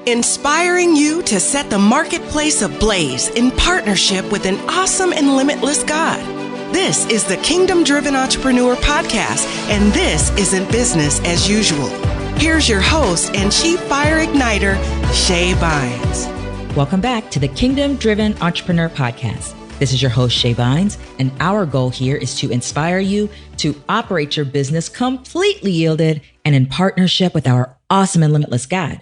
inspiring you to set the marketplace ablaze in partnership with an awesome and limitless God. This is the Kingdom Driven Entrepreneur Podcast, and this isn't business as usual. Here's your host and Chief Fire Igniter, Shae Bynes. Welcome back to the Kingdom Driven Entrepreneur Podcast. This is your host, Shae Bynes, and our goal here is to inspire you to operate your business completely yielded and in partnership with our awesome and limitless God.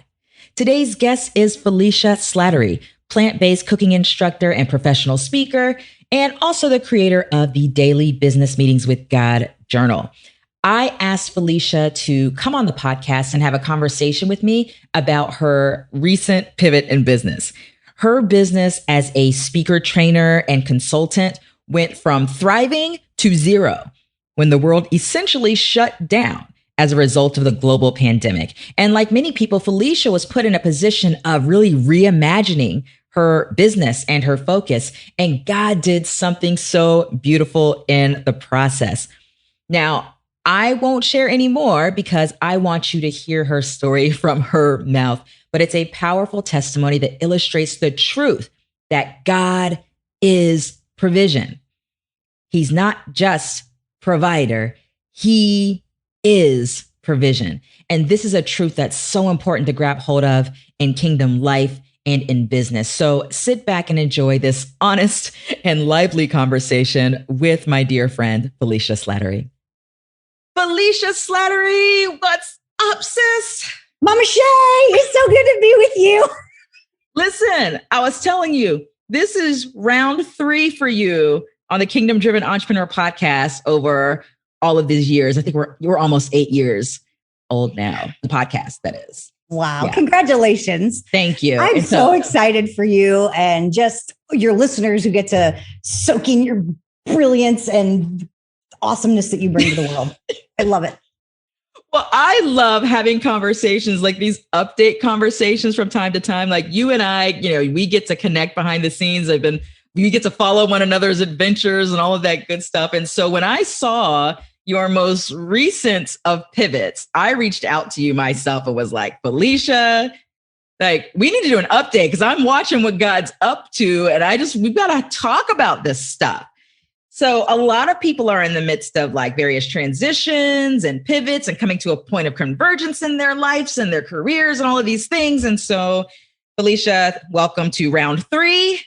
Today's guest is Felicia Slattery, plant-based cooking instructor and professional speaker, and also the creator of the Daily Business Meetings with God journal. I asked Felicia to come on the podcast and have a conversation with me about her recent pivot in business. Her business as a speaker, trainer, and consultant went from thriving to zero when the world essentially shut down as a result of the global pandemic. And like many people, Felicia was put in a position of really reimagining her business and her focus. And God did something so beautiful in the process. Now, I won't share any more because I want you to hear her story from her mouth. But it's a powerful testimony that illustrates the truth that God is provision. He's not just provider. He is provision. And this is a truth that's so important to grab hold of in kingdom life and in business. So sit back and enjoy this honest and lively conversation with my dear friend, Felicia Slattery. Felicia Slattery, what's up, sis? Mama Shae, it's so good to be with you. Listen, I was telling you, this is round 3 for you on the Kingdom Driven Entrepreneur Podcast over all of these years. I think we're almost 8 years old now, the podcast, that is. Wow. Yeah. Congratulations. Thank you. I'm so excited for you and just your listeners who get to soak in your brilliance and awesomeness that you bring to the world. I love it. Well, I love having conversations like these update conversations from time to time. Like you and I, we get to connect behind the scenes. We get to follow one another's adventures and all of that good stuff. And so when I saw your most recent of pivots, I reached out to you myself and was like, Felicia, we need to do an update because I'm watching what God's up to. And we've got to talk about this stuff. So a lot of people are in the midst of various transitions and pivots and coming to a point of convergence in their lives and their careers and all of these things. And so, Felicia, welcome to round 3.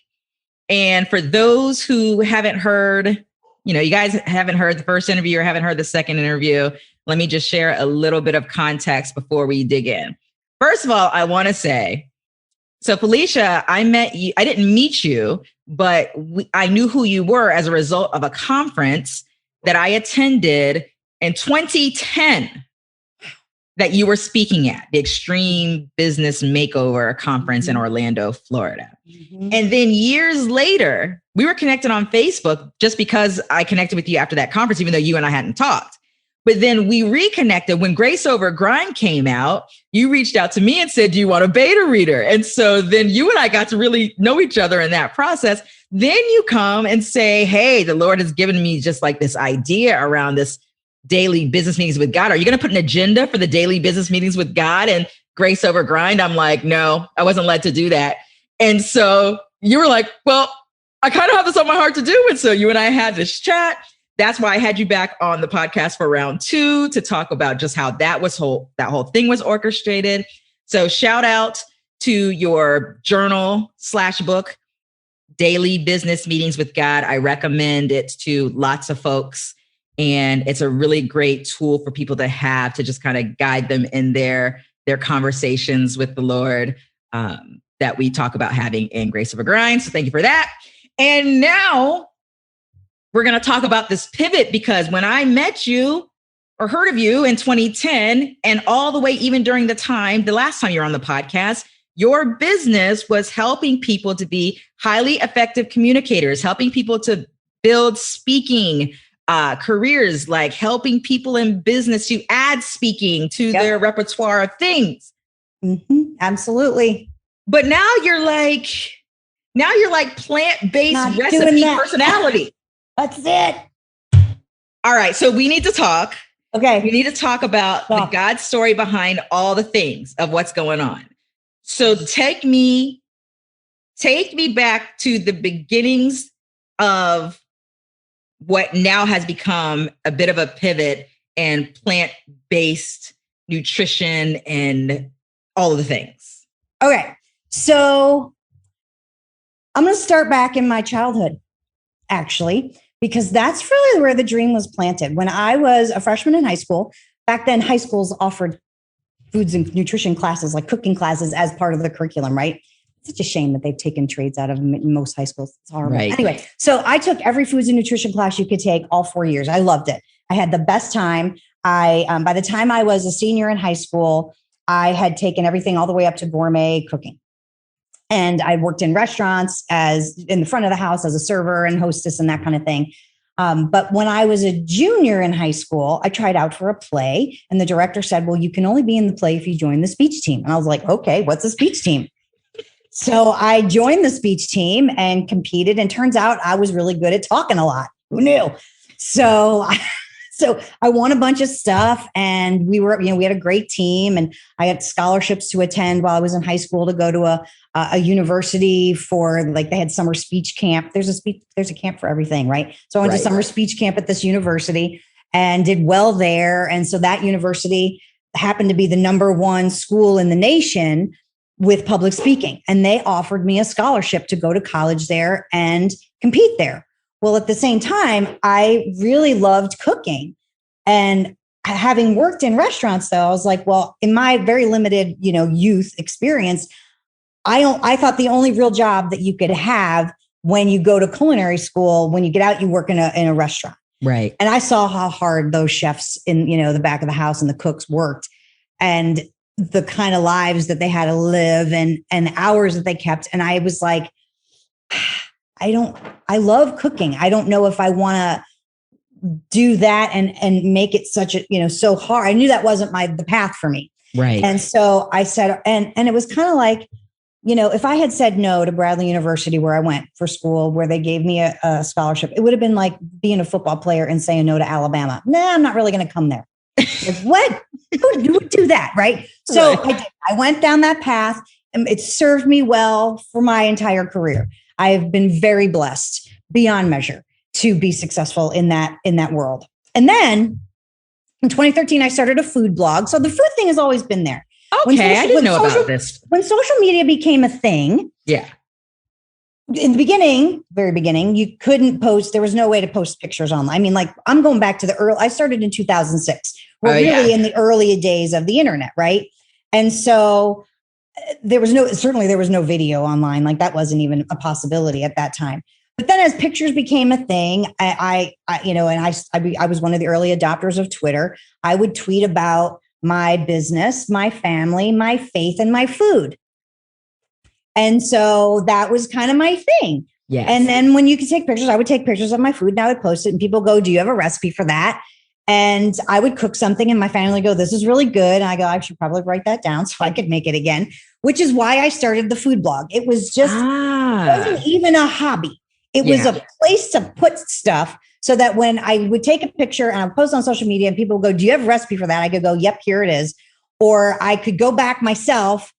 And for those who haven't heard, you guys haven't heard the first interview or haven't heard the second interview, let me just share a little bit of context before we dig in. First of all, I want to say, so Felicia, I didn't meet you, but I knew who you were as a result of a conference that I attended in 2010 that you were speaking at, the Extreme Business Makeover Conference in Orlando, Florida. Mm-hmm. And then years later, we were connected on Facebook just because I connected with you after that conference, even though you and I hadn't talked. But then we reconnected when Grace Over Grind came out. You reached out to me and said, do you want a beta reader? And so then you and I got to really know each other in that process. Then you come and say, hey, the Lord has given me just this idea around this daily business meetings with God. Are you going to put an agenda for the daily business meetings with God and Grace Over Grind? I'm like, no, I wasn't led to do that. And so you were like, well, I kind of have this on my heart to do. And so you and I had this chat. That's why I had you back on the podcast for round 2 to talk about just how that whole thing was orchestrated. So shout out to your journal/book, Daily Business Meetings with God. I recommend it to lots of folks. And it's a really great tool for people to have to just kind of guide them in their conversations with the Lord that we talk about having in Grace Over Grind. So thank you for that. And now we're going to talk about this pivot because when I met you or heard of you in 2010 and all the way even during the last time you were on the podcast, your business was helping people to be highly effective communicators, helping people to build speaking careers, helping people in business to add speaking to their repertoire of things. Mm-hmm. Absolutely. But now you're plant-based recipe personality. That's it. All right. So we need to talk. Okay. We need to talk about the God story behind all the things of what's going on. So take me back to the beginnings of what now has become a bit of a pivot and plant-based nutrition and all of the things. Okay. So I'm going to start back in my childhood, actually, because that's really where the dream was planted. When I was a freshman in high school, back then high schools offered foods and nutrition classes, like cooking classes, as part of the curriculum, right? It's such a shame that they've taken trades out of most high schools. It's horrible. Right. Anyway, so I took every foods and nutrition class you could take all 4 years. I loved it. I had the best time. By the time I was a senior in high school, I had taken everything all the way up to gourmet cooking. And I worked in restaurants as in the front of the house as a server and hostess and that kind of thing. But when I was a junior in high school, I tried out for a play, and the director said, well, you can only be in the play if you join the speech team. And I was like, okay, what's a speech team? So I joined the speech team and competed. And turns out I was really good at talking a lot. Who knew? So I won a bunch of stuff, and we had a great team, and I had scholarships to attend while I was in high school to go to a university for, like, they had summer speech camp. There's a camp for everything, right? So I went to summer speech camp at this university and did well there. And so that university happened to be the #1 school in the nation with public speaking. And they offered me a scholarship to go to college there and compete there. Well, at the same time, I really loved cooking. And having worked in restaurants, though, I was like, well, in my very limited, youth experience, I thought the only real job that you could have when you go to culinary school, when you get out, you work in a restaurant. Right. And I saw how hard those chefs in, the back of the house and the cooks worked, and the kind of lives that they had to live and hours that they kept. And I was like, I love cooking. I don't know if I want to do that and make it such a, so hard. I knew that wasn't the path for me. Right. And so I said, and it was kind of like, if I had said no to Bradley University, where I went for school, where they gave me a scholarship, it would have been like being a football player and saying no to Alabama. Nah, I'm not really going to come there. Like, what? Who would do that? Right. So I went down that path, and it served me well for my entire career. I've been very blessed beyond measure to be successful in that world. And then in 2013, I started a food blog. So the food thing has always been there. Okay, I didn't know about this. When social media became a thing, yeah. In the very beginning, you couldn't post. There was no way to post pictures online. I mean, like, I'm going back to the early. I started in 2006. We're really in the early days of the internet, right? And so there was no video online. Like, that wasn't even a possibility at that time. But then as pictures became a thing, I was one of the early adopters of Twitter. I would tweet about my business, my family, my faith, and my food. And so that was kind of my thing. Yes. And then when you could take pictures, I would take pictures of my food and I would post it, and people go, do you have a recipe for that? And I would cook something and my family would go, this is really good. And I go, I should probably write that down so I could make it again, which is why I started the food blog. It was just, it wasn't even a hobby. It was a place to put stuff so that when I would take a picture and I would post on social media and people would go, do you have a recipe for that? I could go, yep, here it is. Or I could go back myself,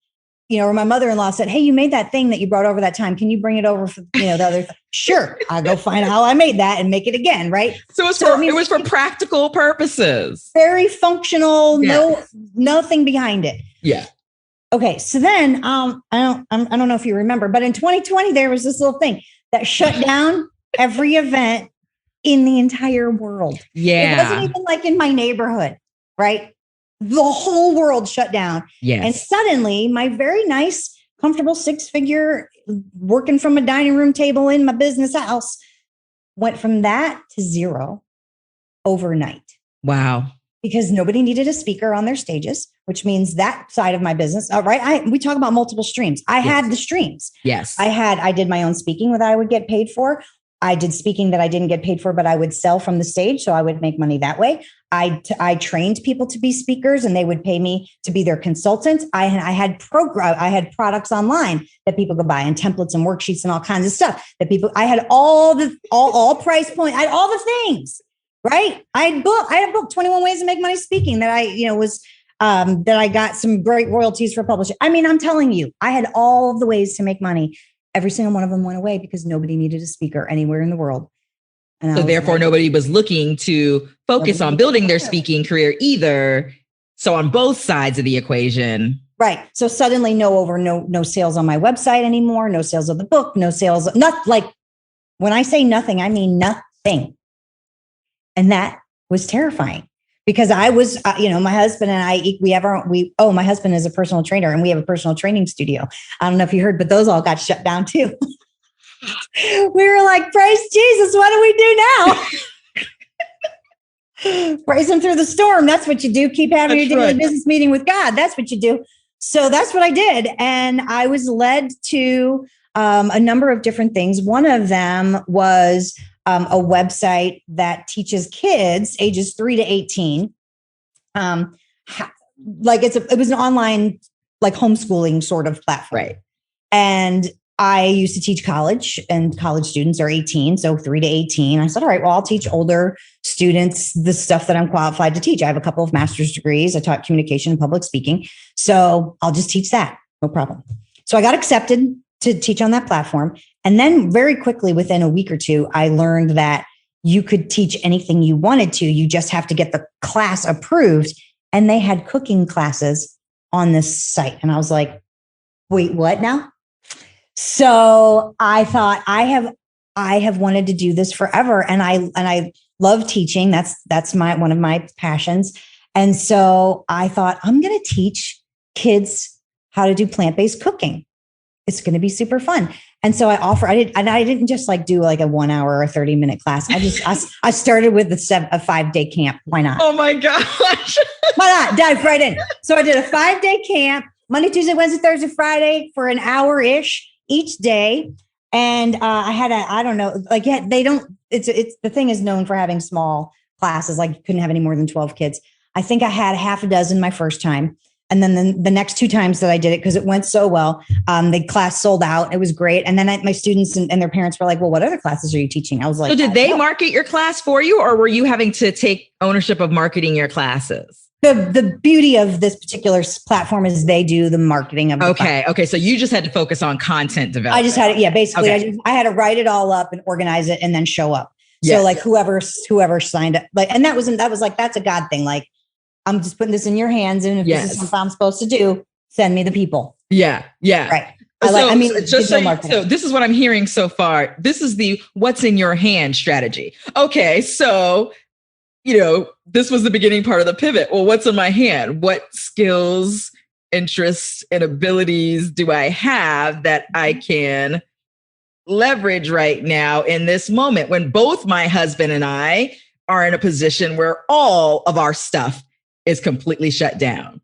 or my mother-in-law said, hey, you made that thing that you brought over that time. Can you bring it over for, the other? Sure. I'll go find out how I made that and make it again. Right. So it was for practical purposes. Very functional. Yeah. Nothing behind it. Yeah. Okay. So then, I don't know if you remember, but in 2020, there was this little thing that shut down every event in the entire world. Yeah. It wasn't even like in my neighborhood. Right. The whole world shut down. Yes. And suddenly my very nice, comfortable 6-figure working from a dining room table in my business house went from that to zero overnight. Wow. Because nobody needed a speaker on their stages, which means that side of my business. All right. We talk about multiple streams. I had the streams. Yes. I did my own speaking that I would get paid for. I did speaking that I didn't get paid for, but I would sell from the stage. So I would make money that way. I trained people to be speakers and they would pay me to be their consultant. I had products online that people could buy and templates and worksheets and all kinds of stuff that I had all price point. I had all the things, right? I had booked 21 Ways to Make Money Speaking that that I got some great royalties for publishing. I mean, I'm telling you, I had all of the ways to make money. Every single one of them went away because nobody needed a speaker anywhere in the world. And so therefore, nobody was looking to focus on building their speaking career either. So on both sides of the equation. Right. So suddenly no sales on my website anymore, no sales of the book, no sales, not like when I say nothing, I mean nothing. And that was terrifying because I was, my husband and I, my husband is a personal trainer and we have a personal training studio. I don't know if you heard, but those all got shut down too. We were like, praise Jesus, what do we do now? Praise him through the storm. That's what you do. Keep having your daily business meeting with God. That's what you do. So that's what I did. And I was led to a number of different things. One of them was a website that teaches kids ages 3 to 18. It was an online like homeschooling sort of platform. Right. And I used to teach college and college students are 18. So 3 to 18. I said, all right, well, I'll teach older students the stuff that I'm qualified to teach. I have a couple of master's degrees. I taught communication and public speaking. So I'll just teach that. No problem. So I got accepted to teach on that platform. And then very quickly, within a week or two, I learned that you could teach anything you wanted to. You just have to get the class approved. And they had cooking classes on this site. And I was like, wait, what now? So I thought I have wanted to do this forever. And I love teaching. That's one of my passions. And so I thought I'm going to teach kids how to do plant-based cooking. It's going to be super fun. And so I didn't just like do like a 1 hour or 30-minute class. I started with a 5-day camp. Why not? Oh my gosh. Why not? Dive right in. So I did a 5-day camp, Monday, Tuesday, Wednesday, Thursday, Friday for an hour-ish each day. And I had it's the thing is known for having small classes. Like you couldn't have any more than 12 kids. I think I had half a dozen my first time. And then the next 2 times that I did it, because it went so well, the class sold out. It was great. And then my students and their parents were like, well, what other classes are you teaching? I was like, so did they market your class for you, or were you having to take ownership of marketing your classes? The beauty of this particular platform is they do the marketing of the platform. Okay. So you just had to focus on content development. I just had it. Yeah, basically I had to write it all up and organize it and then show up. Yes. So like whoever signed up, like, and that was like, that's a God thing. Like, I'm just putting this in your hands. And if this is something I'm supposed to do, send me the people. Yeah. Yeah. Right. So this is what I'm hearing so far. This is the what's in your hand strategy. Okay. So, this was the beginning part of the pivot. Well, what's in my hand? What skills, interests, and abilities do I have that I can leverage right now in this moment when both my husband and I are in a position where all of our stuff is completely shut down.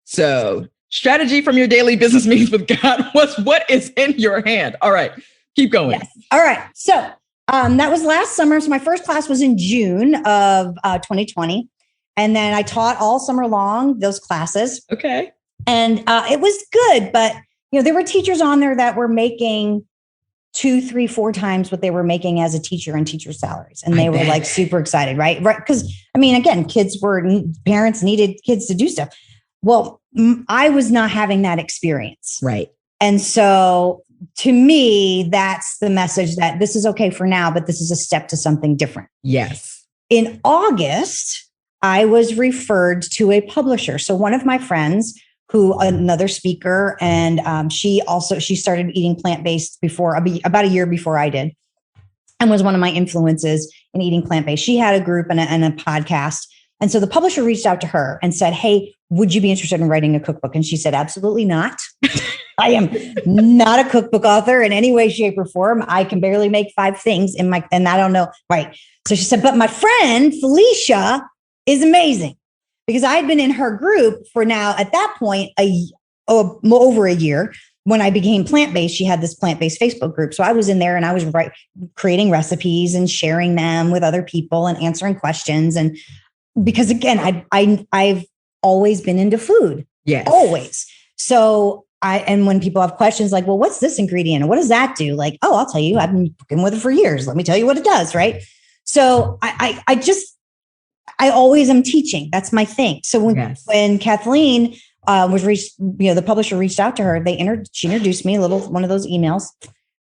So strategy from your daily business meetings with God was what is in your hand. All right, keep going. Yes. All right. So that was last summer. So my first class was in June of 2020. And then I taught all summer long those classes. Okay. And it was good. But, there were teachers on there that were making 2, 3, 4 times what they were making as a teacher and teacher salaries. And they were like super excited, right? Right. Because again, parents needed kids to do stuff. Well, I was not having that experience. Right. And so to me, that's the message that this is okay for now, but this is a step to something different. Yes. In August, I was referred to a publisher. So one of my friends, another speaker, and she started eating plant-based about a year before I did, and was one of my influences in eating plant-based. She had a group and a podcast. And so the publisher reached out to her and said, hey, would you be interested in writing a cookbook? And she said, absolutely not. I am not a cookbook author in any way, shape, or form. I can barely make 5 things and I don't know. Right. So she said, but my friend Felicia is amazing, because I had been in her group for now at that point, over a year. When I became plant-based, she had this plant-based Facebook group. So I was in there and I was creating recipes and sharing them with other people and answering questions. And because again, I've always been into food. Yes. Always. So and when people have questions like, well, what's this ingredient? And what does that do? Like, oh, I'll tell you, I've been cooking with it for years. Let me tell you what it does. Right. So I I always am teaching. That's my thing. So when Kathleen the publisher reached out to her, she introduced me, one of those emails,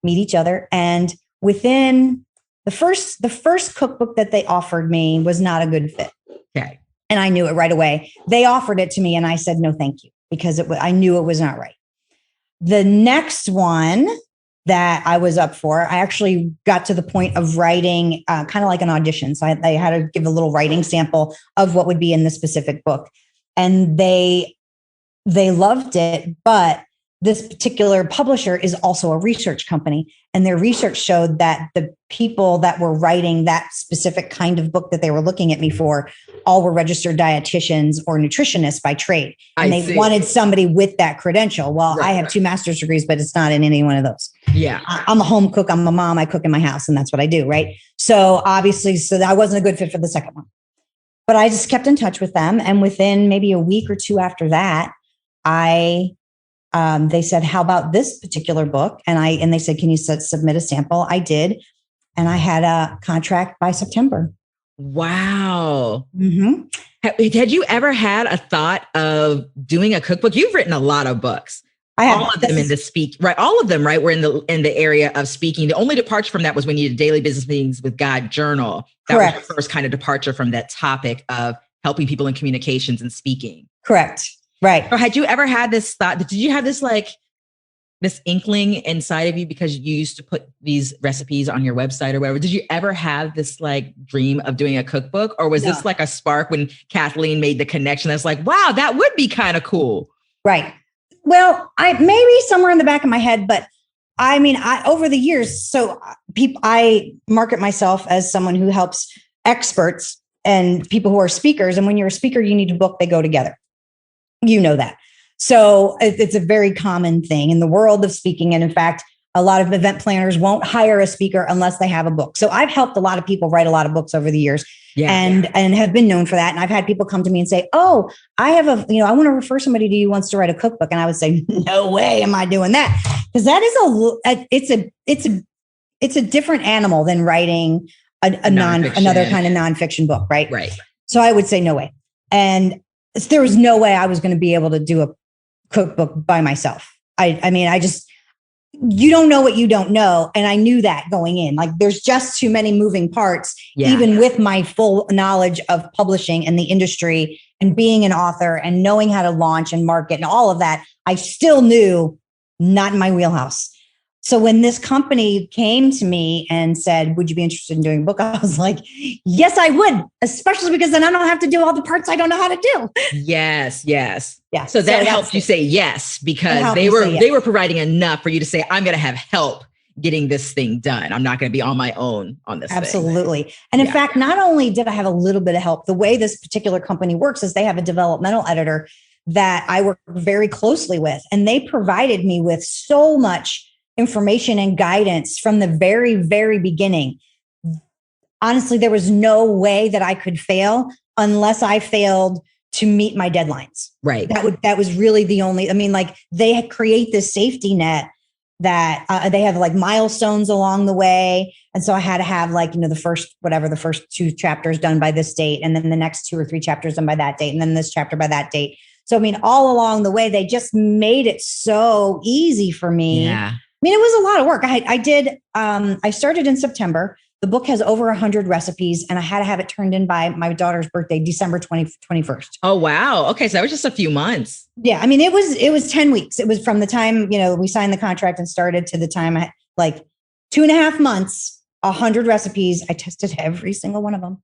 meet each other. And within the first cookbook that they offered me was not a good fit. Okay. And I knew it right away. They offered it to me and I said, no, thank you, because I knew it was not right. The next one that I was up for, I actually got to the point of writing kind of like an audition. So I had to give a little writing sample of what would be in the specific book. And they loved it, but this particular publisher is also a research company. And their research showed that the people that were writing that specific kind of book that they were looking at me for all were registered dietitians or nutritionists by trade. And they wanted somebody with that credential. Well, I have 2 master's degrees, but it's not in any one of those. Yeah. I'm a home cook. I'm a mom. I cook in my house and that's what I do. Right. So obviously, I wasn't a good fit for the second one, but I just kept in touch with them. And within maybe a week or 2 after that, they said, how about this particular book? And they said, can you submit a sample? I did. And I had a contract by September. Wow. Mm-hmm. Had you ever had a thought of doing a cookbook? You've written a lot of books. I have all of them in the speak, right? All of them, right? Were in the area of speaking. The only departure from that was when you did Daily Business Meetings with God Journal. That was your first kind of departure from that topic of helping people in communications and speaking. Correct. Right. Or had you ever had this thought? Did you have this this inkling inside of you because you used to put these recipes on your website or whatever? Did you ever have this dream of doing a cookbook? Or was this a spark when Kathleen made the connection that's like, wow, that would be kind of cool? Right. Well, maybe somewhere in the back of my head, but I mean, over the years, I market myself as someone who helps experts and people who are speakers. And when you're a speaker, you need a book, they go together. You know that. So it's a very common thing in the world of speaking. And in fact, a lot of event planners won't hire a speaker unless they have a book. So I've helped a lot of people write a lot of books over the years and have been known for that. And I've had people come to me and say, oh, I have I want to refer somebody to you who wants to write a cookbook. And I would say, no way am I doing that. Because that is it's a different animal than writing another kind of nonfiction book. Right. Right. So I would say no way. And there was no way I was going to be able to do a cookbook by myself. I mean, you don't know what you don't know. And I knew that going in, there's just too many moving parts, even with my full knowledge of publishing and the industry and being an author and knowing how to launch and market and all of that. I still knew not in my wheelhouse. So when this company came to me and said, would you be interested in doing a book? I was like, yes, I would, especially because then I don't have to do all the parts I don't know how to do. Yes. Yes. Yeah. So that helped you say yes, because they were providing enough for you to say, I'm going to have help getting this thing done. I'm not going to be on my own on this. Absolutely. Thing. And in fact, not only did I have a little bit of help, the way this particular company works is they have a developmental editor that I work very closely with, and they provided me with so much information and guidance from the very, very beginning. Honestly, there was no way that I could fail unless I failed to meet my deadlines. Right. That was really the only, they create this safety net that they have milestones along the way. And so I had to have the first 2 chapters done by this date, and then the next 2 or 3 chapters done by that date, and then this chapter by that date. So, all along the way, they just made it so easy for me. Yeah. It was a lot of work. I started in September. The book has over 100 recipes, and I had to have it turned in by my daughter's birthday, December 21st. Oh, wow. Okay. So that was just a few months. Yeah. It was 10 weeks. It was from the time, we signed the contract and started to the time 2.5 months, 100 recipes. I tested every single one of them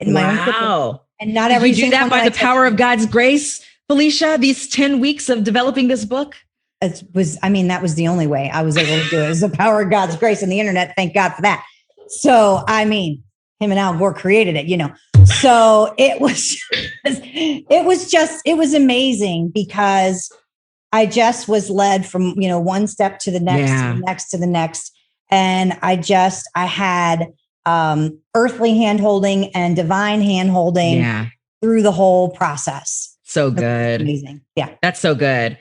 in my own cooking. And not every single one. Did you do that by the power of God's grace, Felicia, these 10 weeks of developing this book? That was the only way I was able to do it. It was the power of God's grace and the internet. Thank God for that. So, him and Al Gore created it, So it was amazing because I just was led from, one step to the next, to the next, to the next. And I had earthly handholding and divine handholding through the whole process. So good. Amazing. Yeah. That's so good.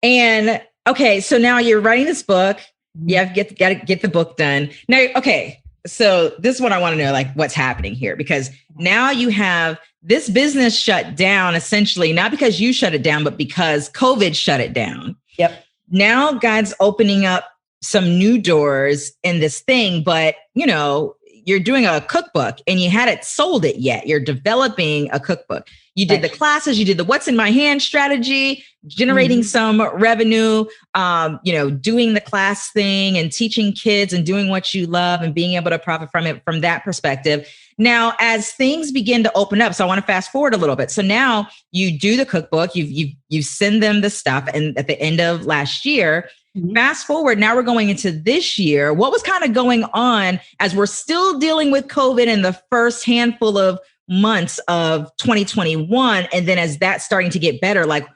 And okay, so now you're writing this book. You have got to get the book done. Now, okay, So this is what I want to know, like what's happening here, because now you have this business shut down essentially, not because you shut it down, but because COVID shut it down. Yep. Now God's opening up some new doors in this thing, but you're doing a cookbook and you hadn't sold it yet. You're developing a cookbook. You did the classes, you did the what's in my hand strategy, generating some revenue, doing the class thing and teaching kids and doing what you love and being able to profit from it from that perspective. Now, as things begin to open up, so I want to fast forward a little bit. So now you do the cookbook, you send them the stuff, and at the end of last year, fast forward, now we're going into this year. What was kind of going on as we're still dealing with COVID in the first handful of months of 2021? And then as that's starting to get better, like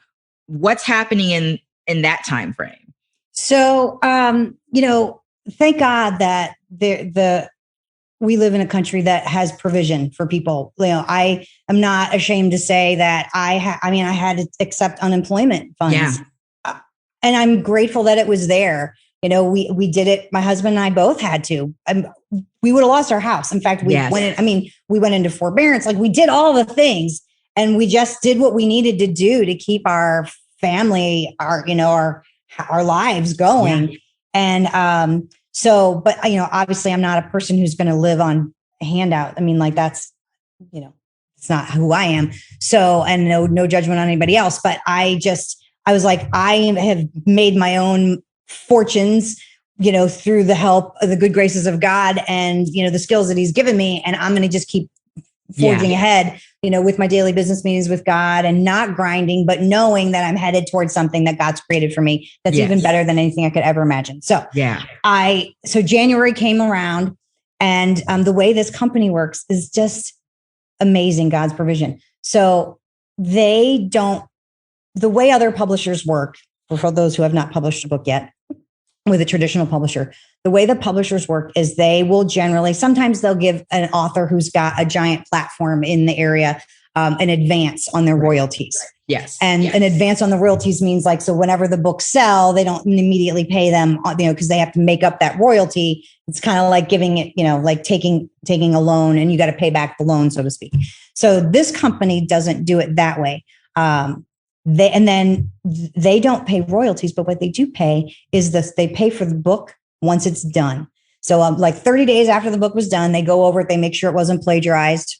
what's happening in that time frame? So, thank God that we live in a country that has provision for people. I am not ashamed to say that I had to accept unemployment funds. Yeah. And I'm grateful that it was there. We did it. My husband and I both had to. We would have lost our house. In fact, we went into forbearance. Like we did all the things, and we just did what we needed to do to keep our family, our lives going. Yeah. And but obviously, I'm not a person who's going to live on a handout. I mean, like that's it's not who I am. So, and no judgment on anybody else, but I was like, I have made my own fortunes, through the help of the good graces of God and, the skills that he's given me. And I'm going to just keep forging ahead, with my daily business meetings with God and not grinding, but knowing that I'm headed towards something that God's created for me. That's even better than anything I could ever imagine. So so January came around, and the way this company works is just amazing. God's provision. So the way other publishers work, for those who have not published a book yet with a traditional publisher, the way the publishers work is they will sometimes they'll give an author who's got a giant platform in the area an advance on their royalties. Yes. And an advance on the royalties means so whenever the books sell, they don't immediately pay them, because they have to make up that royalty. It's kind of like giving it, like taking a loan, and you got to pay back the loan, so to speak. So this company doesn't do it that way. They don't pay royalties, but what they do pay is they pay for the book once it's done. So 30 days after the book was done, they go over it, they make sure it wasn't plagiarized.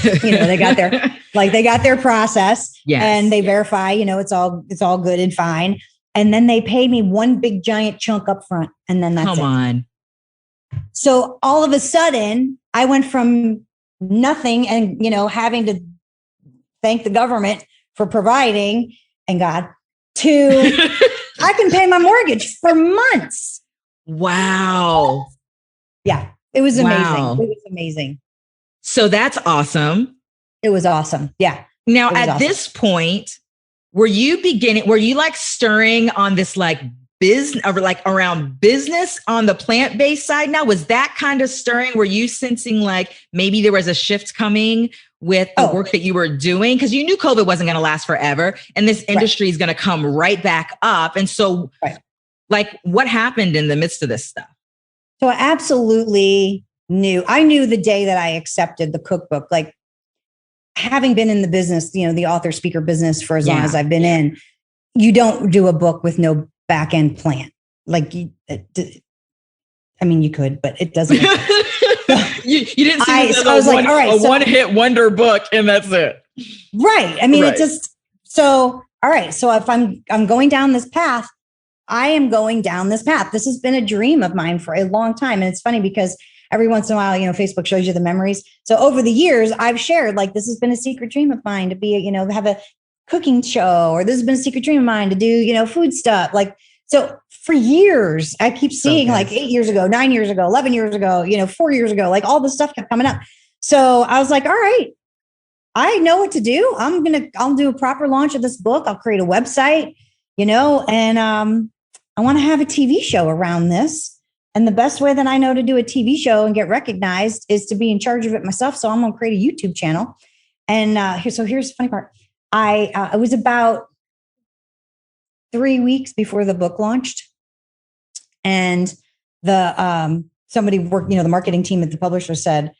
They got their process, and they verify, it's all good and fine. And then they pay me one big giant chunk up front, and then that's it. Come on. So all of a sudden I went from nothing and, having to thank the government for providing and God to I can pay my mortgage for months. Wow. Yeah, it was amazing. Wow. It was amazing. So that's awesome. It was awesome. Yeah. Now at this point, were you stirring on this business or around business on the plant-based side? Now, was that kind of stirring? Were you sensing maybe there was a shift coming with the work that you were doing? Because you knew COVID wasn't going to last forever, and this industry is going to come right back up. And so what happened in the midst of this stuff? So I absolutely knew. I knew the day that I accepted the cookbook, having been in the business, the author speaker business for as long as I've been in, you don't do a book with no back end plan. You could, but it doesn't make sense. you didn't see this as a one-hit wonder book, and that's it. Right. It just all right. So if I'm going down this path, I am going down this path. This has been a dream of mine for a long time. And it's funny because every once in a while, Facebook shows you the memories. So over the years, I've shared this has been a secret dream of mine to be, have a cooking show, or this has been a secret dream of mine to do, food stuff. So for years, I keep seeing 8 years ago, 9 years ago, 11 years ago, 4 years ago, all this stuff kept coming up. So I was like, all right, I know what to do. I'll do a proper launch of this book. I'll create a website, and I want to have a TV show around this. And the best way that I know to do a TV show and get recognized is to be in charge of it myself. So I'm going to create a YouTube channel. And here's the funny part. It was about 3 weeks before the book launched. And the somebody worked, the marketing team at the publisher said,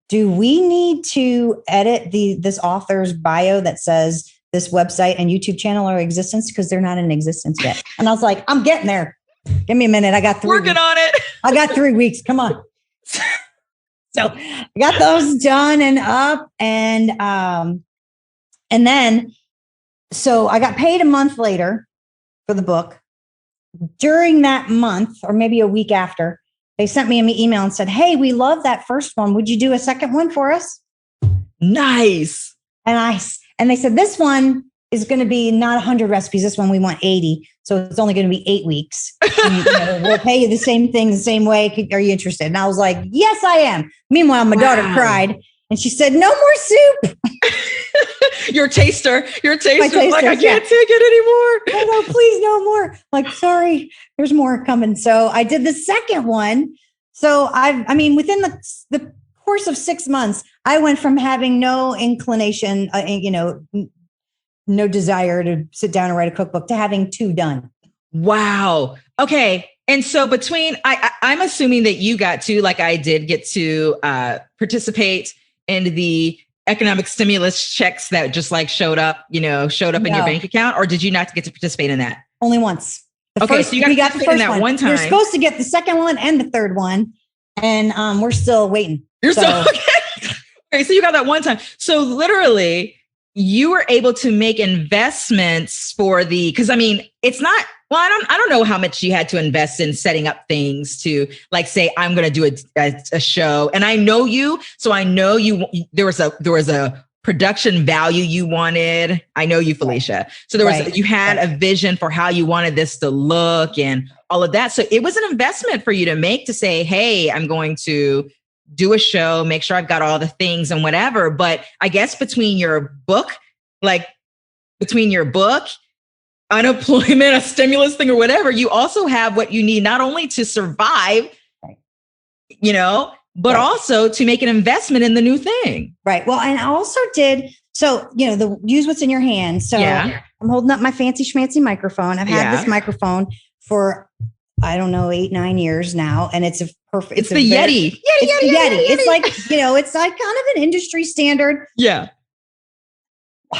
do we need to edit this author's bio that says this website and YouTube channel are in existence? Because they're not in existence yet. And I was like, I'm getting there. Give me a minute. I got 3 Working weeks. on it. I got 3 weeks. Come on. So I got those done and up. And then, so I got paid a month later for the book. During that month, or maybe a week after, they sent me an email and said, hey, we love that first one. Would you do a second one for us? Nice. And they said, this one is going to be not 100 recipes. This one, we want 80. So it's only going to be 8 weeks. And, we'll pay you the same thing, the same way. Are you interested? And I was like, yes, I am. Meanwhile, my daughter cried and she said, no more soup. Your taster was like, I can't take it anymore. No, please, no more. Like, sorry, there's more coming. So I did the second one. So within the course of 6 months, I went from having no inclination, no desire to sit down and write a cookbook to having 2 done. Wow. Okay. And so I'm assuming that you got to, like I did, get to participate in the economic stimulus checks that just like showed up in your bank account, or did you not get to participate in that? Only once. So we got the first one. One time. You're supposed to get the second one and the third one, and we're still waiting. Okay. So you got that one time. So literally, you were able to make investments because it's not. Well, I don't know how much you had to invest in setting up things to, like, say, I'm going to do a show, and I know you, so I know you. There was a production value you wanted. I know you, Felicia. So you had a vision for how you wanted this to look and all of that. So it was an investment for you to make, to say, hey, I'm going to do a show, make sure I've got all the things and whatever. But I guess between your book, unemployment, a stimulus thing or whatever, you also have what you need, not only to survive, but also to make an investment in the new thing. Right. Well, and I also did, use what's in your hand. So I'm holding up my fancy schmancy microphone. I've had this microphone for, 8-9 years now. And it's a perfect, it's the Yeti. Yeti. It's like, it's like kind of an industry standard. Yeah.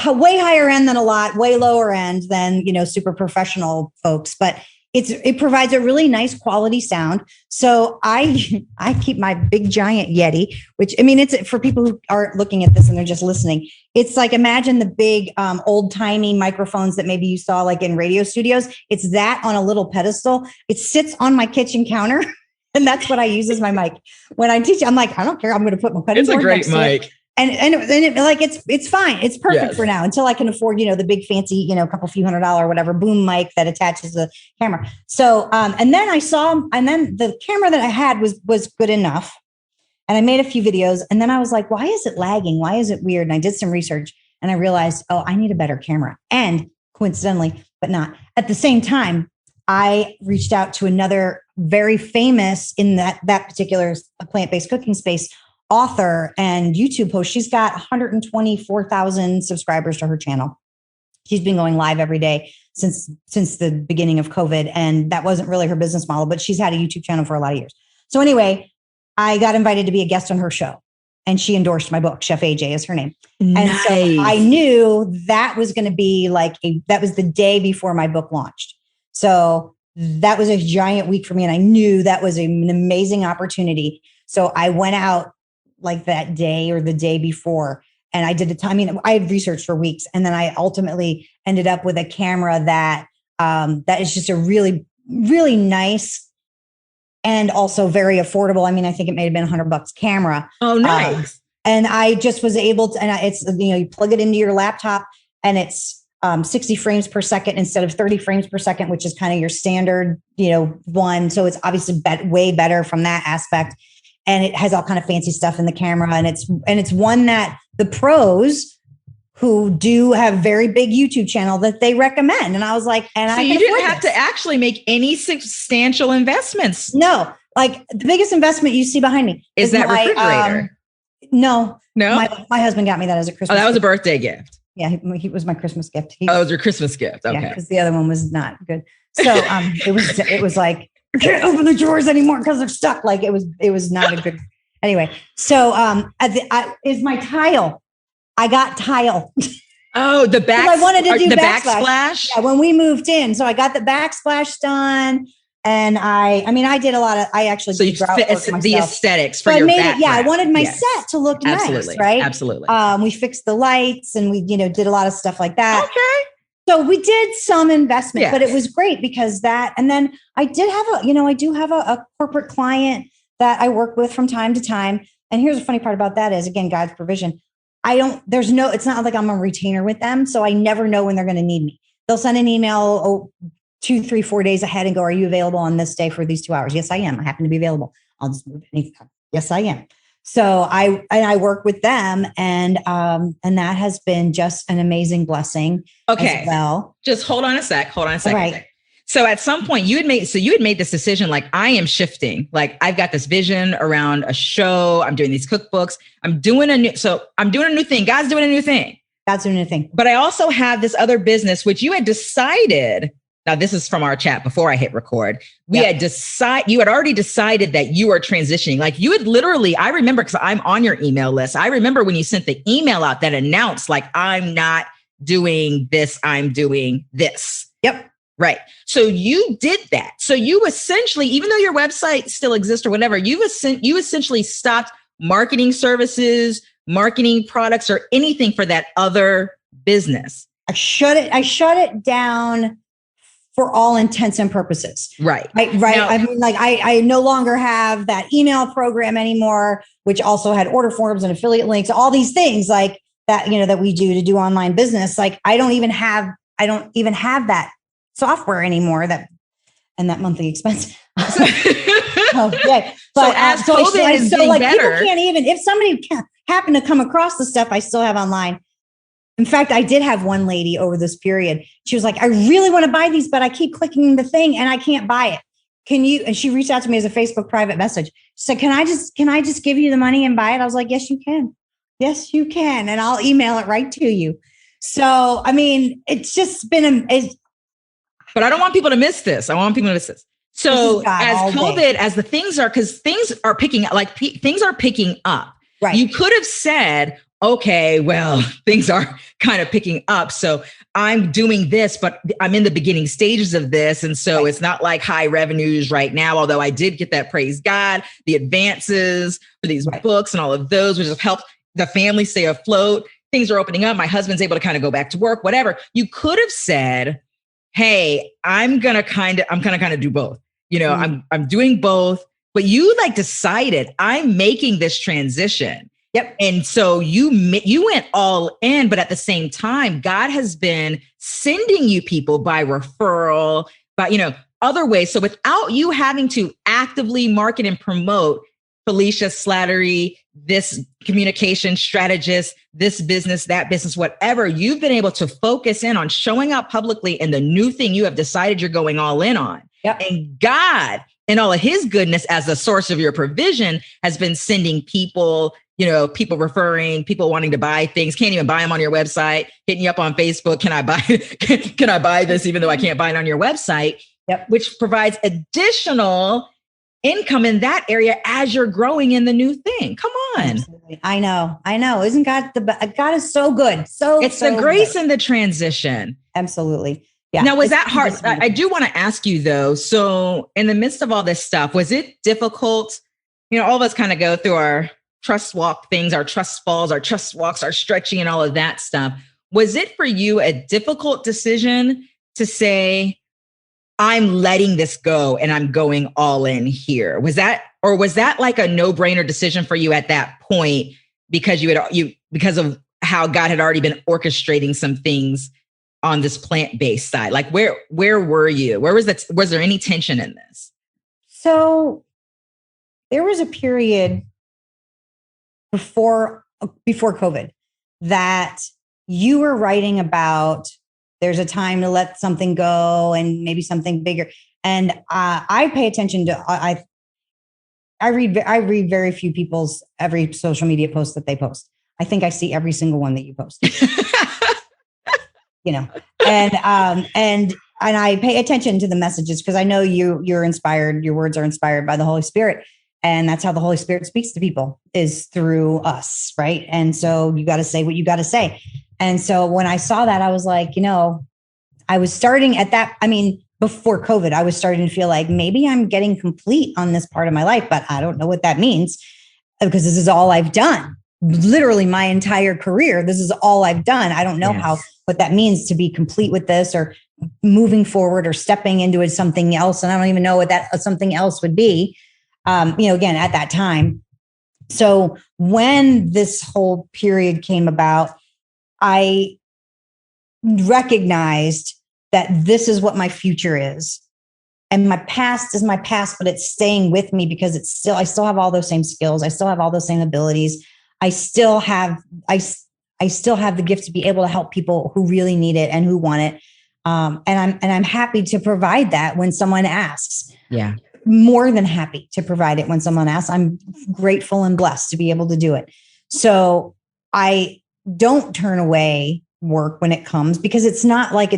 Way higher end than way lower end than, super professional folks, but it provides a really nice quality sound. So I keep my big giant Yeti, which, it's for people who aren't looking at this and they're just listening. It's like, imagine the big old timey microphones that maybe you saw like in radio studios. It's that on a little pedestal. It sits on my kitchen counter. And that's what I use as my mic. When I teach, I'm like, I don't care. I'm going to put my cutting board next to it. It's a great mic. And it's fine. It's perfect for now until I can afford, the big fancy, couple few $100 whatever boom mic that attaches the camera. So, and then the camera that I had was good enough. And I made a few videos, and then I was like, why is it lagging? Why is it weird? And I did some research and I realized, I need a better camera. And coincidentally, but not at the same time, I reached out to another very famous in that particular plant-based cooking space author and YouTube host. She's got 124,000 subscribers to her channel. She's been going live every day since the beginning of COVID. And that wasn't really her business model, but she's had a YouTube channel for a lot of years. So anyway, I got invited to be a guest on her show, and she endorsed my book. Chef AJ is her name. Nice. And so I knew that was going to be that was the day before my book launched. So that was a giant week for me. And I knew that was an amazing opportunity. So I went out like that day or the day before, and I did I had researched for weeks, and then I ultimately ended up with a camera that is just a really, really nice and also very affordable. I think it may have been $100 camera. Oh, nice. And I just was able to, and it's, you plug it into your laptop, and it's 60 frames per second instead of 30 frames per second, which is kind of your standard, one. So it's obviously way better from that aspect. And it has all kind of fancy stuff in the camera. And it's one that the pros who do have very big YouTube channel that they recommend. And I was like, so you didn't have to actually make any substantial investments. No, like the biggest investment you see behind me is that refrigerator. No. My husband got me that as a Christmas gift. That was gift. A birthday gift. Yeah. He was my Christmas gift. It was your Christmas gift. Okay. Yeah, because the other one was not good. So it was like, I can't open the drawers anymore because they're stuck. Like it was not a good. Anyway, so is my tile. I got tile. Oh, the back. I wanted to do the backsplash. Yeah, when we moved in, so I got the backsplash done, and I did a lot of. I actually so did grout work the aesthetics for so your background. I wanted my set to look Absolutely. nice, right? Absolutely. We fixed the lights, and we did a lot of stuff like that. Okay. So we did some investment, but it was great because that. And then I did have I do have a corporate client that I work with from time to time. And here's the funny part about that is, again, God's provision. It's not like I'm a retainer with them. So I never know when they're going to need me. They'll send an email 2, 3, 4 days ahead and go, are you available on this day for these 2 hours? Yes, I am. I happen to be available. I'll just move it. Yes, I am. So I work with them, and that has been just an amazing blessing. Okay. As well, just hold on a sec. Right. So at some point you had made this decision, like, I am shifting. Like, I've got this vision around a show. I'm doing these cookbooks. I'm doing a new thing. God's doing a new thing. But I also have this other business, which you had decided. Now, this is from our chat before I hit record. You had already decided that you are transitioning. Like, you had literally, I remember, because I'm on your email list. I remember when you sent the email out that announced, like, I'm not doing this, I'm doing this. Yep. Right. So you did that. So you essentially, even though your website still exists or whatever, you essentially stopped marketing services, marketing products, or anything for that other business. I shut it down for all intents and purposes. Right. Right. Now, I no longer have that email program anymore, which also had order forms and affiliate links, all these things like that, that we do to do online business. Like I don't even have that software anymore, that monthly expense. Okay. But as COVID is getting better, people can't even, if somebody happened to come across the stuff I still have online. In fact, I did have one lady over this period. She was like, I really want to buy these, but I keep clicking the thing and I can't buy it. Can you? And she reached out to me as a Facebook private message. She said, can I just give you the money and buy it? I was like, yes, you can. Yes, you can. And I'll email it right to you. So, it's just been but I don't want people to miss this. So as COVID, as the things are, because things are picking up, things are picking up. Right. You could have said, okay, well, things are kind of picking up. So I'm doing this, but I'm in the beginning stages of this. And so It's not like high revenues right now, although I did get that, praise God, the advances for these books and all of those, which have helped the family stay afloat. Things are opening up. My husband's able to kind of go back to work, whatever. You could have said, hey, I'm gonna kind of do both. I'm doing both, but you decided I'm making this transition. Yep. And so you went all in, but at the same time, God has been sending you people by referral, by other ways. So without you having to actively market and promote Felicia Slattery, this communication strategist, this business, that business, whatever, you've been able to focus in on showing up publicly in the new thing you have decided you're going all in on. Yep. And God, in all of his goodness as the source of your provision, has been sending people, people referring, people wanting to buy things, can't even buy them on your website, hitting you up on Facebook. Can I buy this even though I can't buy it on your website? Yep. Which provides additional income in that area as you're growing in the new thing. Come on. Absolutely. I know. Isn't God God is so good. It's the grace in the transition. Absolutely. Yeah. Now, was that hard? I do want to ask you though. So in the midst of all this stuff, was it difficult? All of us kind of go through our trust walk things, our trust falls, our trust walks, our stretching and all of that stuff. Was it for you a difficult decision to say, I'm letting this go and I'm going all in here? Was that like a no-brainer decision for you at that point because because of how God had already been orchestrating some things on this plant-based side? Like where were you? Was there any tension in this? So there was a period before COVID that you were writing about there's a time to let something go and maybe something bigger. And I pay attention to, I read very few people's every social media post that they post. I think I see every single one that you post, and I pay attention to the messages because I know you're inspired. Your words are inspired by the Holy Spirit. And that's how the Holy Spirit speaks to people, is through us. Right. And so you got to say what you got to say. And so when I saw that, I was like, I was starting at that. I mean, before COVID, I was starting to feel like maybe I'm getting complete on this part of my life, but I don't know what that means because this is all I've done. Literally my entire career. This is all I've done. I don't know what that means to be complete with this or moving forward or stepping into it, something else. And I don't even know what that something else would be, again, at that time. So when this whole period came about, I recognized that this is what my future is. And my past is my past, but it's staying with me because I still have all those same skills. I still have all those same abilities. I still have the gift to be able to help people who really need it and who want it. And I'm happy to provide that when someone asks. Yeah. More than happy to provide it when someone asks. I'm grateful and blessed to be able to do it. So I don't turn away work when it comes because it's not like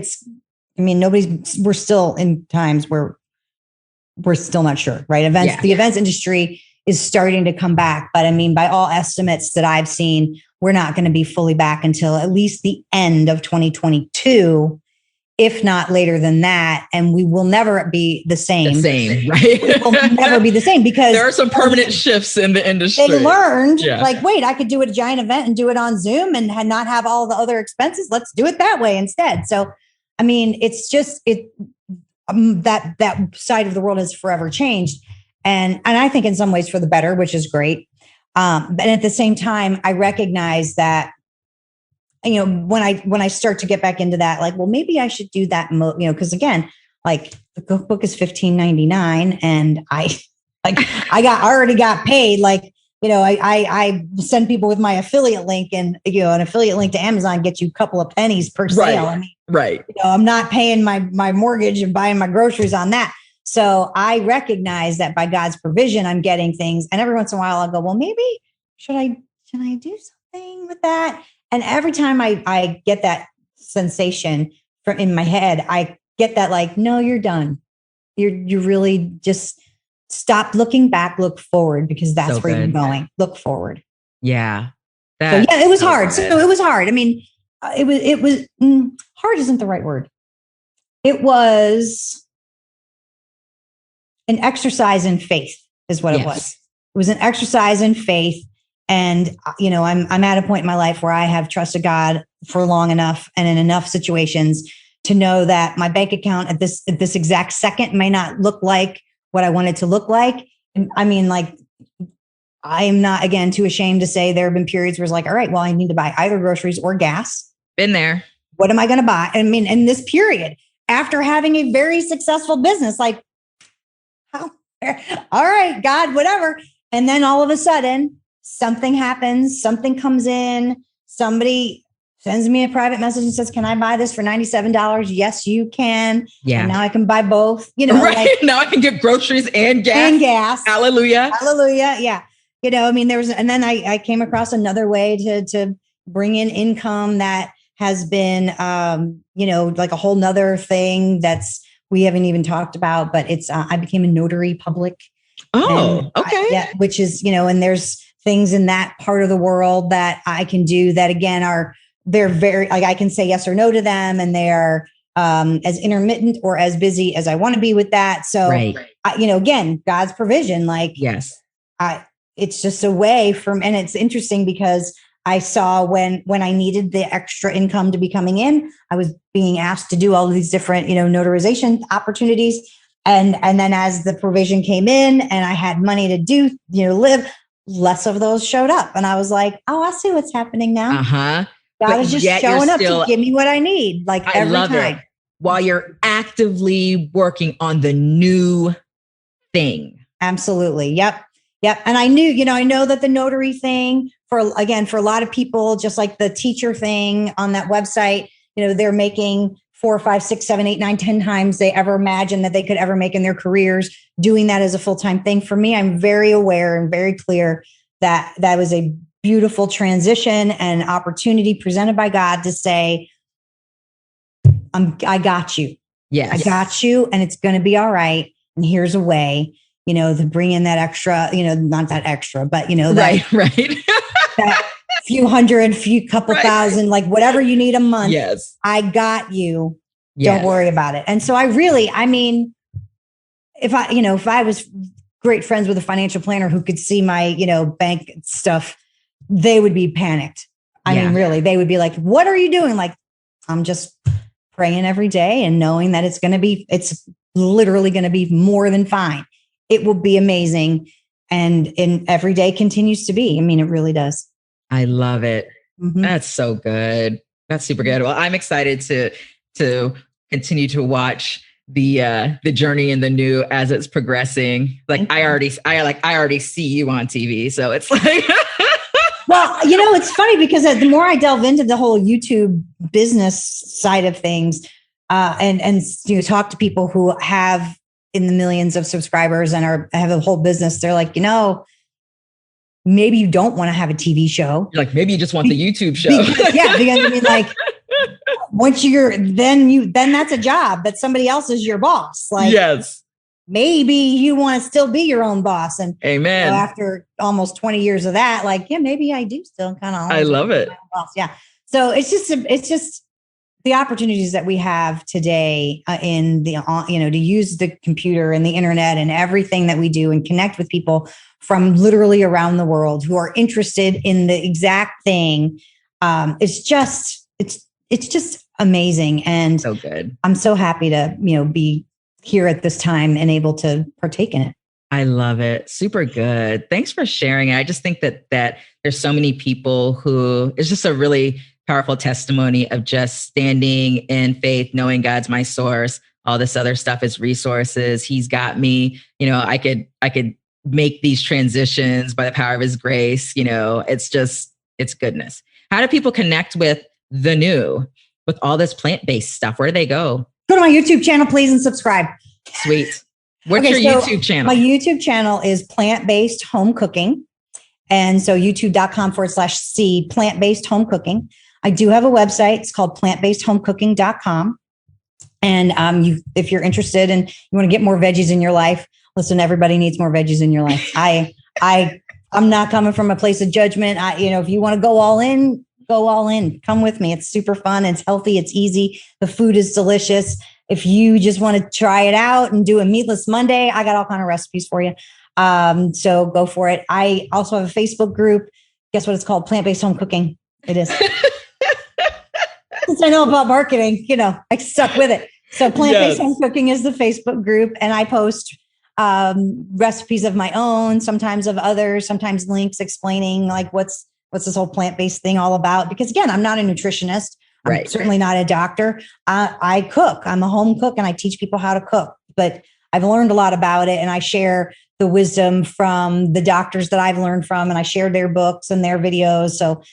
we're still in times where we're still not sure, right? The events industry is starting to come back. But I mean, by all estimates that I've seen, we're not going to be fully back until at least the end of 2022, if not later than that. And we will never be the same. Right? We will never be the same because there are some permanent shifts in the industry. They learned wait, I could do a giant event and do it on Zoom and not have all the other expenses. Let's do it that way instead. So, I mean, it's just that side of the world has forever changed. And I think in some ways for the better, which is great. But at the same time, I recognize that, when I start to get back into that, like, well, maybe I should do that, because again, like the cookbook is $15.99 and I already got paid. Like, I send people with my affiliate link and, an affiliate link to Amazon gets you a couple of pennies per sale. I mean, right. I'm not paying my mortgage and buying my groceries on that. So I recognize that by God's provision, I'm getting things. And every once in a while I'll go, well, maybe should I do something with that? And every time I get that sensation in my head, I get that like, no, you're done. You're really just stop looking back, look forward, because that's so where you're going. Look forward. Yeah. It was hard. So it was hard. I mean, it was hard isn't the right word. It was an exercise in faith is what it was. It was an exercise in faith. And, I'm at a point in my life where I have trusted God for long enough and in enough situations to know that my bank account at this exact second may not look like what I want it to look like. I mean, like, I'm not, again, too ashamed to say there have been periods where it's like, all right, well, I need to buy either groceries or gas. Been there. What am I going to buy? I mean, in this period, after having a very successful business, like, all right, God, whatever. And then all of a sudden, something happens, something comes in, somebody sends me a private message and says, can I buy this for $97? Yes, you can. Yeah. And now I can buy both, right. Like, now I can get groceries and gas. Hallelujah. Hallelujah. Yeah. I mean, and then I came across another way to bring in income that has been, like a whole nother thing we haven't even talked about, but it's, I became a notary public. Oh, okay. Which is, and there's things in that part of the world that I can do that again they're very, like, I can say yes or no to them, and they're as intermittent or as busy as I want to be with that. So, right. Again, God's provision, like, yes, it's just a way and it's interesting because I saw when I needed the extra income to be coming in, I was being asked to do all of these different, notarization opportunities. And then as the provision came in and I had money to do, live, less of those showed up. And I was like, oh, I see what's happening now. Uh-huh. God is just showing up to give me what I need. Like every time. It. While you're actively working on the new thing. Absolutely. Yep. And I knew, I know that the notary thing for a lot of people, just like the teacher thing on that website, they're making 4, 5, 6, 7, 8, 9, 10 times they ever imagined that they could ever make in their careers, doing that as a full-time thing. For me, I'm very aware and very clear that was a beautiful transition and opportunity presented by God to say, I got you. Yes. I got you, and it's going to be all right. And here's a way, to bring in that extra, not that extra, but that, right. that few hundred, couple thousand, like whatever you need a month. Yes. I got you. Yes. Don't worry about it. And so if I was great friends with a financial planner who could see my, bank stuff, they would be panicked. I mean, really, they would be like, what are you doing? Like, I'm just praying every day and knowing that it's literally going to be more than fine. It will be amazing. And every day continues to be. I mean, it really does. I love it. Mm-hmm. That's so good. That's super good. Well, I'm excited to continue to watch the journey in the new as it's progressing. Like I already see you on TV. So it's like, well, it's funny because the more I delve into the whole YouTube business side of things, and talk to people who have in the millions of subscribers and have a whole business, they're like, maybe you don't want to have a TV show. Like maybe you just want the YouTube show. Because like once then that's a job that somebody else is your boss. Like, yes, maybe you want to still be your own boss. And amen. After almost 20 years of that, like, yeah, maybe I do still kind of. I love it. Boss. Yeah. So it's just the opportunities that we have today in the, to use the computer and the internet and everything that we do and connect with people from literally around the world who are interested in the exact thing. It's just amazing. And so good. I'm so happy to, be here at this time and able to partake in it. I love it. Super good. Thanks for sharing. I just think that there's so many people who it's just a really powerful testimony of just standing in faith, knowing God's my source. All this other stuff is resources. He's got me. I could make these transitions by the power of his grace. It's goodness. How do people connect with the new, with all this plant-based stuff? Where do they go? Go to my YouTube channel, please, and subscribe. Sweet. What's your YouTube channel? My YouTube channel is Plant-Based Home Cooking. And so youtube.com/C Plant-Based Home Cooking. I do have a website. It's called plantbasedhomecooking.com. And if you're interested and you want to get more veggies in your life, listen, everybody needs more veggies in your life. I'm not coming from a place of judgment. If you want to go all in, go all in. Come with me. It's super fun. It's healthy. It's easy. The food is delicious. If you just want to try it out and do a meatless Monday, I got all kinds of recipes for you. So go for it. I also have a Facebook group. Guess what it's called? Plant-Based Home Cooking. It is. Since I know about marketing, I stuck with it. So Plant-Based Home Cooking is the Facebook group. And I post recipes of my own, sometimes of others, sometimes links explaining like what's this whole plant-based thing all about. Because again, I'm not a nutritionist. I'm certainly not a doctor. I cook. I'm a home cook and I teach people how to cook. But I've learned a lot about it and I share the wisdom from the doctors that I've learned from and I share their books and their videos. So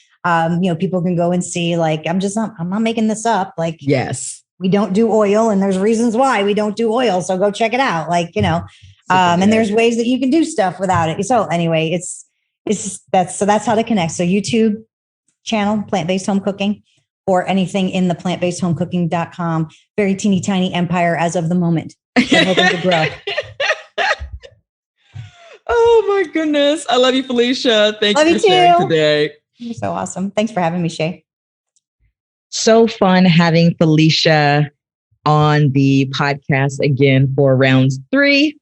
people can go and see, like, I'm not making this up. Like, yes, we don't do oil and there's reasons why we don't do oil. So go check it out. Like, and there's ways that you can do stuff without it. So anyway, that's how to connect. So YouTube channel, Plant-Based Home Cooking, or anything in the plantbasedhomecooking.com. Very teeny tiny empire as of the moment. So hoping to grow. Oh my goodness. I love you, Felicia. Thanks for sharing today. You're so awesome. Thanks for having me, Shae. So fun having Felicia on the podcast again for round 3.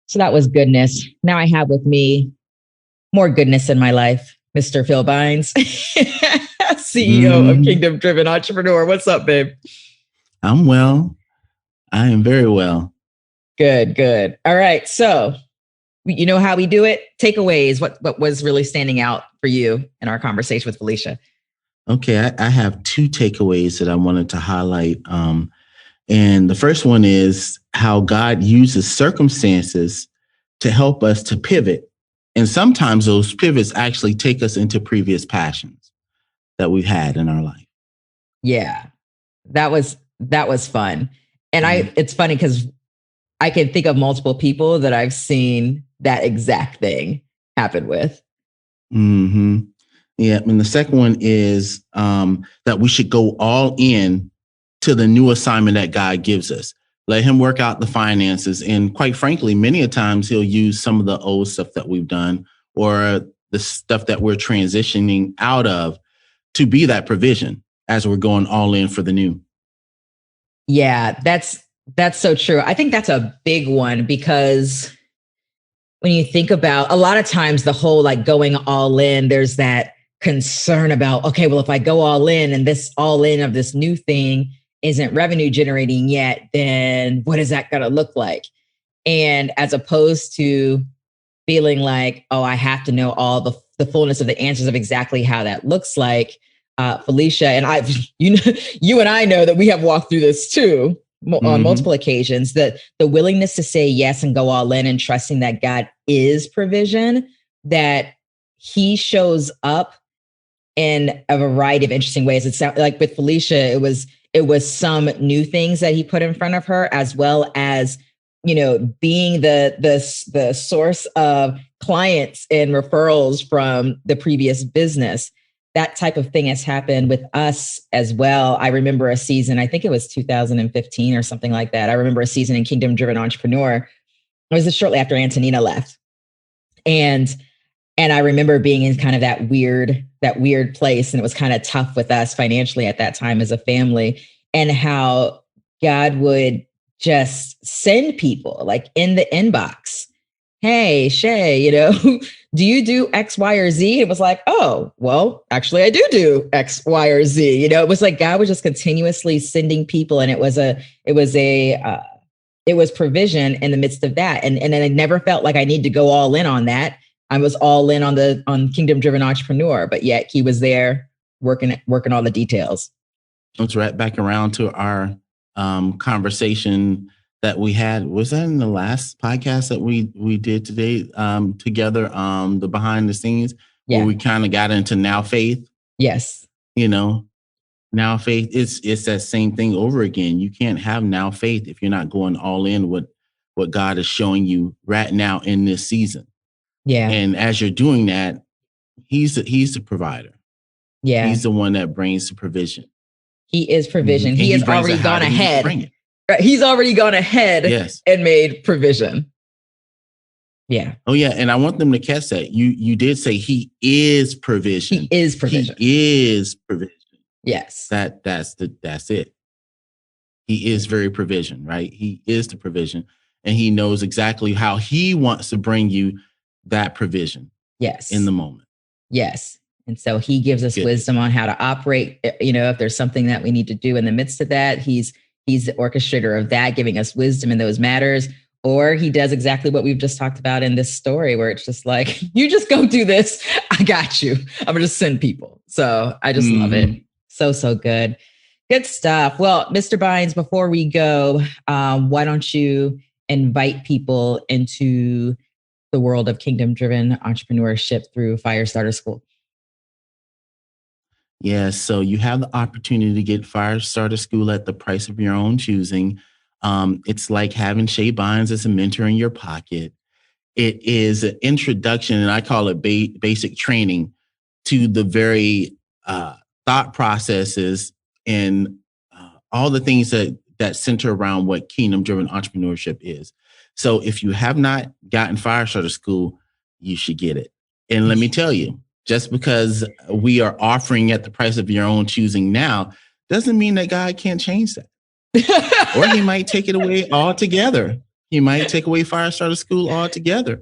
So that was goodness. Now I have with me more goodness in my life, Mr. Phil Bynes, CEO of Kingdom Driven Entrepreneur. What's up, babe? I'm well. I am very well. Good. All right. So you know how we do it? Takeaways. What was really standing out for you in our conversation with Felicia? Okay. I have 2 takeaways that I wanted to highlight. And the first one is how God uses circumstances to help us to pivot. And sometimes those pivots actually take us into previous passions that we've had in our life. Yeah, that was fun. And it's funny because I can think of multiple people that I've seen that exact thing happen with. Yeah. And the second one is that we should go all in to the new assignment that God gives us. Let him work out the finances. And quite frankly, many a times he'll use some of the old stuff that we've done or the stuff that we're transitioning out of to be that provision as we're going all in for the new. Yeah, that's so true. I think that's a big one, because when you think about, a lot of times the whole like going all in, there's that concern about, okay, well, if I go all in and this all in of this new thing isn't revenue generating yet, then what is that going to look like? And as opposed to feeling like, oh, I have to know all the fullness of the answers of exactly how that looks like, Felicia and I, you and I know that we have walked through this too on multiple occasions, that the willingness to say yes and go all in and trusting that God is provision, that he shows up in a variety of interesting ways. It sounds like with Felicia, it was some new things that he put in front of her, as well as, being the source of clients and referrals from the previous business. That type of thing has happened with us as well. I remember a season, I think it was 2015 or something like that. I remember a season in Kingdom Driven Entrepreneur. It was just shortly after Antonina left. And I remember being in kind of that weird place. And it was kind of tough with us financially at that time as a family, and how God would just send people like in the inbox. Hey, Shae, do you do X, Y, or Z? It was like, oh, well, actually I do X, Y, or Z. It was like God was just continuously sending people. And it was provision in the midst of that. And then I never felt like I need to go all in on that. I was all in on Kingdom Driven Entrepreneur, but yet he was there working all the details. Let's wrap back around to our conversation that we had. Was that in the last podcast that we did today together, the behind the scenes, where we kind of got into now faith? Yes. Now faith, it's that same thing over again. You can't have now faith if you're not going all in with what God is showing you right now in this season. Yeah. And as you're doing that, he's the provider. Yeah. He's the one that brings the provision. He is provision. He has already gone ahead. Right. He's already gone ahead and made provision. Yeah. Oh, yeah. And I want them to catch that. You did say he is provision. He is provision. He is provision. Yes. That's it. He is very provision, right? He is the provision. And he knows exactly how he wants to bring you that provision. Yes. In the moment. Yes. And so he gives us wisdom on how to operate. If there's something that we need to do in the midst of that, he's the orchestrator of that, giving us wisdom in those matters. Or he does exactly what we've just talked about in this story, where it's just like, you just go do this. I got you. I'm going to just send people. So I just love it. So good. Good stuff. Well, Mr. Bynes, before we go, why don't you invite people into the world of kingdom-driven entrepreneurship through Firestarter School? Yeah, so you have the opportunity to get Firestarter School at the price of your own choosing. It's like having Shae Bynes as a mentor in your pocket. It is an introduction, and I call it basic training to the very thought processes and all the things that center around what kingdom-driven entrepreneurship is. So if you have not gotten Firestarter School, you should get it. And let me tell you, just because we are offering at the price of your own choosing now, doesn't mean that God can't change that. Or he might take it away altogether. He might take away Firestarter School altogether.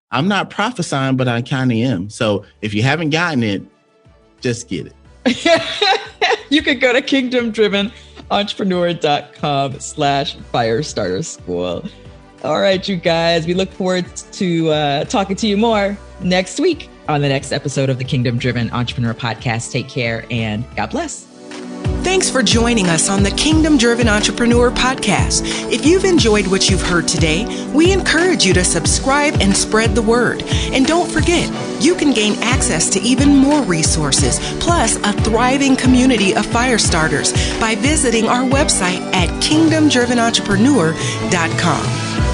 I'm not prophesying, but I kind of am. So if you haven't gotten it, just get it. You could go to kingdomdrivenentrepreneur.com/Firestarter School. All right, you guys, we look forward to talking to you more next week on the next episode of the Kingdom Driven Entrepreneur Podcast. Take care and God bless. Thanks for joining us on the Kingdom Driven Entrepreneur Podcast. If you've enjoyed what you've heard today, we encourage you to subscribe and spread the word. And don't forget, you can gain access to even more resources, plus a thriving community of fire starters by visiting our website at kingdomdrivenentrepreneur.com.